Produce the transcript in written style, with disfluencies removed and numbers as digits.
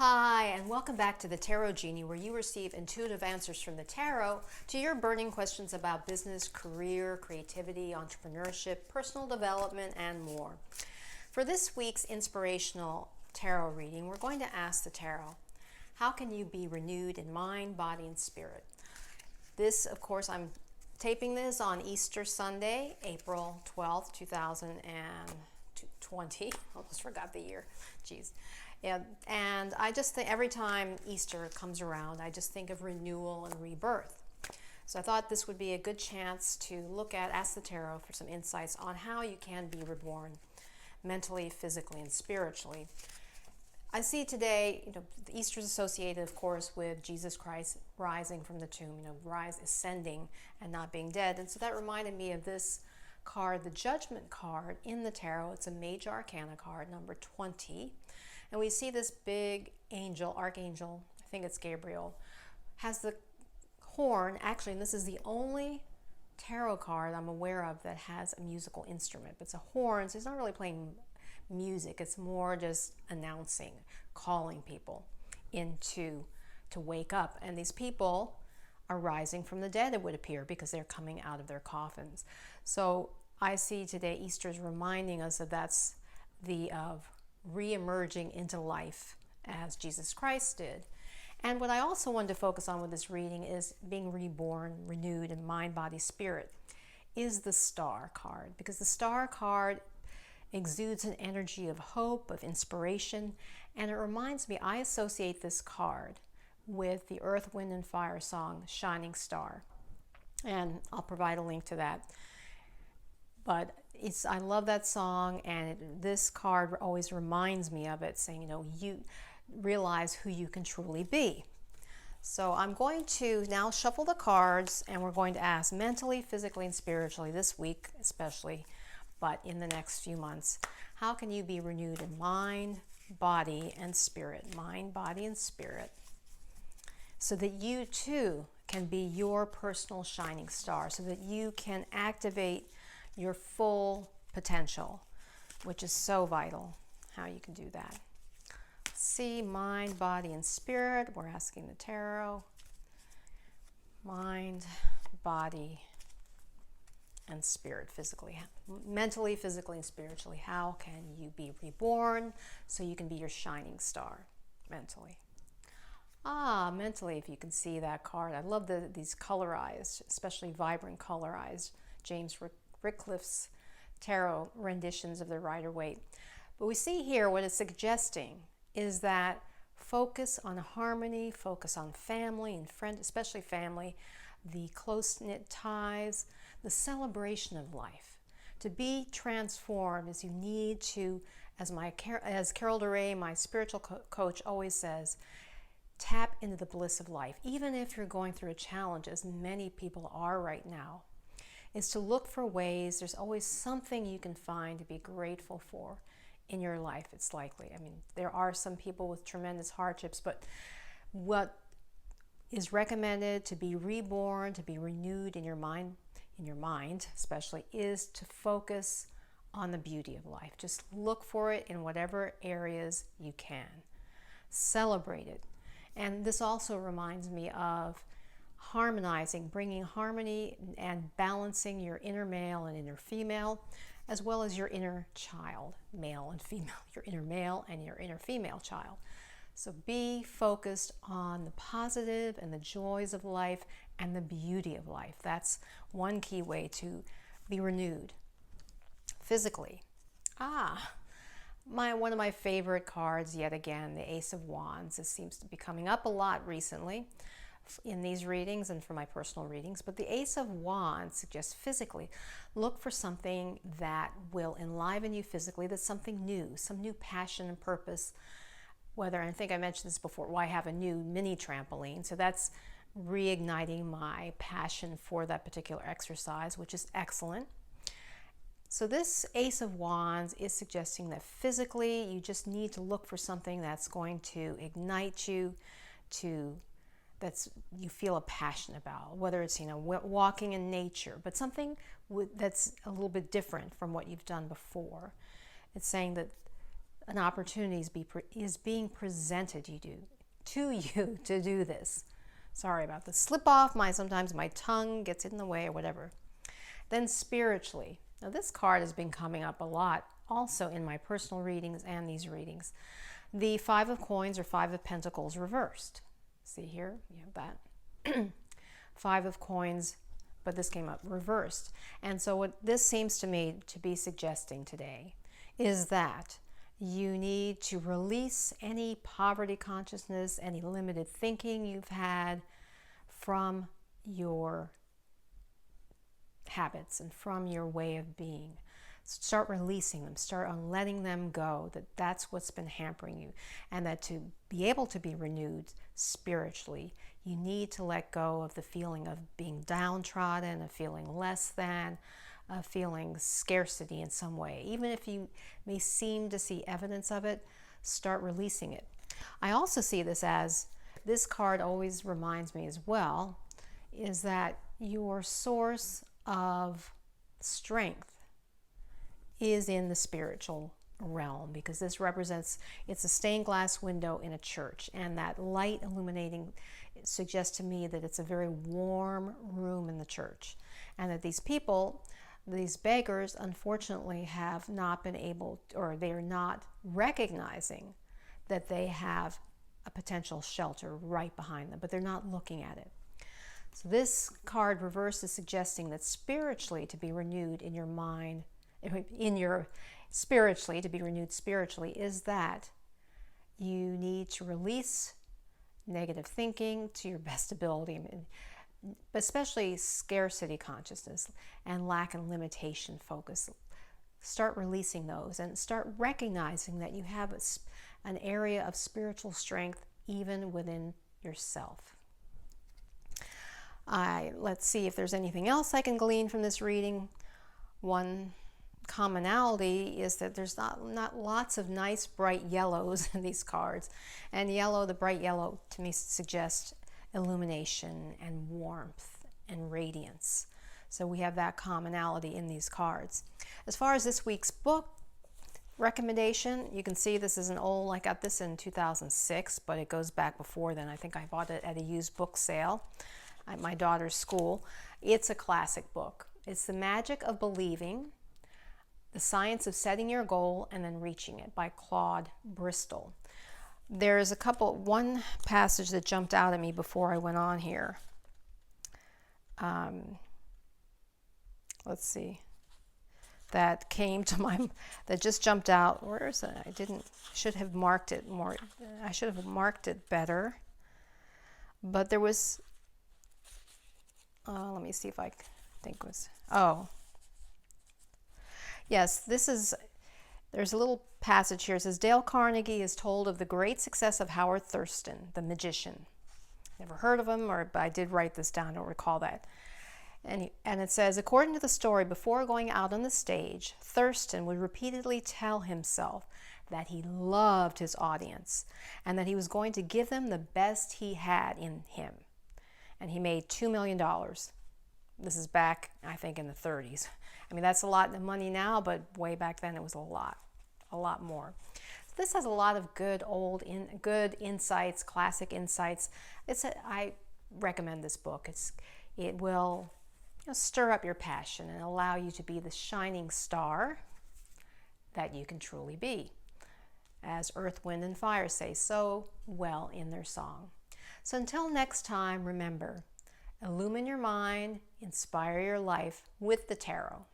Hi, and welcome back to the Tarot Genie, where you receive intuitive answers from the tarot to your burning questions about business, career, creativity, entrepreneurship, personal development, and more. For this week's inspirational tarot reading, we're going to ask the tarot, how can you be renewed in mind, body, and spirit? This, of course, I'm taping this on Easter Sunday, April 12th, 2020. Almost forgot the year. Jeez. Yeah, and I just think every time Easter comes around, I just think of renewal and rebirth. So I thought this would be a good chance to ask the tarot for some insights on how you can be reborn mentally, physically, and spiritually. I see today, Easter is associated, of course, with Jesus Christ rising from the tomb, ascending and not being dead. And so that reminded me of this card, the Judgment card in the tarot. It's a Major Arcana card, number 20. And we see this big angel, archangel, I think it's Gabriel, has the horn. Actually, and this is the only tarot card I'm aware of that has a musical instrument. But it's a horn, so he's not really playing music. It's more just announcing, calling people to wake up. And these people are rising from the dead, it would appear, because they're coming out of their coffins. So I see today Easter is reminding us that that's of re-emerging into life as Jesus Christ did. And what I also wanted to focus on with this reading is being reborn, renewed in mind, body, spirit, is the Star card. Because the Star card exudes an energy of hope, of inspiration, and it reminds me, I associate this card with the Earth, Wind, and Fire song, Shining Star. And I'll provide a link to that. But I love that song, and this card always reminds me of it, saying, you realize who you can truly be. So I'm going to now shuffle the cards, and we're going to ask mentally, physically, and spiritually this week especially, but in the next few months, how can you be renewed in mind, body, and spirit? Mind, body, and spirit. So that you too can be your personal shining star, so that you can activate your full potential, which is so vital, how you can do that. See, mind, body, and spirit. We're asking the tarot. Mind, body, and spirit, physically, mentally, physically, and spiritually. How can you be reborn so you can be your shining star mentally? Mentally, if you can see that card. I love these colorized, especially vibrant colorized James Rickliff's tarot renditions of the Rider-Waite. But we see here what it's suggesting is that focus on harmony, focus on family and friends, especially family, the close-knit ties, the celebration of life. To be transformed is you need to, as Carol DeRay, my spiritual coach, always says, tap into the bliss of life. Even if you're going through a challenge, as many people are right now, is to look for ways. There's always something you can find to be grateful for in your life, it's likely. I mean, there are some people with tremendous hardships, but what is recommended to be reborn, to be renewed in your mind especially, is to focus on the beauty of life. Just look for it in whatever areas you can. Celebrate it. And this also reminds me of harmonizing, bringing harmony and balancing your inner male and inner female, as well as your inner child, male and female, your inner male and your inner female child. So be focused on the positive and the joys of life and the beauty of life. That's one key way to be renewed. Physically, one of my favorite cards, yet again, the Ace of Wands. This seems to be coming up a lot recently in these readings and for my personal readings. But the Ace of Wands suggests physically, look for something that will enliven you physically, that's something new, some new passion and purpose. I think I mentioned this before, I have a new mini trampoline. So that's reigniting my passion for that particular exercise, which is excellent. So this Ace of Wands is suggesting that physically you just need to look for something that's going to ignite you, that you feel a passion about, whether it's walking in nature, but something that's a little bit different from what you've done before. It's saying that an opportunity is being presented to you to do this. Sorry about this. Slip off. Sometimes my tongue gets in the way or whatever. Then spiritually. Now this card has been coming up a lot also in my personal readings and these readings. The Five of Coins or Five of Pentacles reversed. See here? You have that. Five of Coins, but this came up reversed. And so what this seems to me to be suggesting today is that you need to release any poverty consciousness, any limited thinking you've had from your habits and from your way of being. Start releasing them, start on letting them go, that's what's been hampering you. And that to be able to be renewed spiritually, you need to let go of the feeling of being downtrodden, of feeling less than, of feeling scarcity in some way. Even if you may seem to see evidence of it, start releasing it. I also see this as, this card always reminds me as well, is that your source of strength is in the spiritual realm, because this represents, it's a stained glass window in a church, and that light illuminating suggests to me that it's a very warm room in the church, and that these people, these beggars, unfortunately have not been able, or they are not recognizing that they have a potential shelter right behind them, but they're not looking at it. So this card reverse is suggesting that spiritually, to be renewed in your mind, to be renewed spiritually, is that you need to release negative thinking to your best ability, especially scarcity consciousness and lack and limitation focus. Start releasing those and start recognizing that you have an area of spiritual strength even within yourself. Let's see if there's anything else I can glean from this reading. One commonality is that there's not lots of nice bright yellows in these cards, and the bright yellow to me suggests illumination and warmth and radiance. So we have that commonality in these cards. As far as this week's book recommendation, you can see this is an old, I got this in 2006, but it goes back before then. I think I bought it at a used book sale at my daughter's school. It's a classic book. It's The Magic of Believing, The Science of Setting Your Goal and Then Reaching It by Claude Bristol. There's one passage that jumped out at me before I went on here. Let's see. That just jumped out. Where is it? Should have marked it more. I should have marked it better. But there was, let me see if I think it was, yes, there's a little passage here. It says, Dale Carnegie is told of the great success of Howard Thurston, the magician. Never heard of him, but I did write this down, I don't recall that. And it says, according to the story, before going out on the stage, Thurston would repeatedly tell himself that he loved his audience and that he was going to give them the best he had in him. And he made $2 million. This is back, I think, in the 30s. I mean, that's a lot of money now, but way back then it was a lot more. So this has a lot of good insights, classic insights. I recommend this book. It will stir up your passion and allow you to be the shining star that you can truly be. As Earth, Wind, and Fire say so well in their song. So until next time, remember, illumine your mind, inspire your life with the tarot.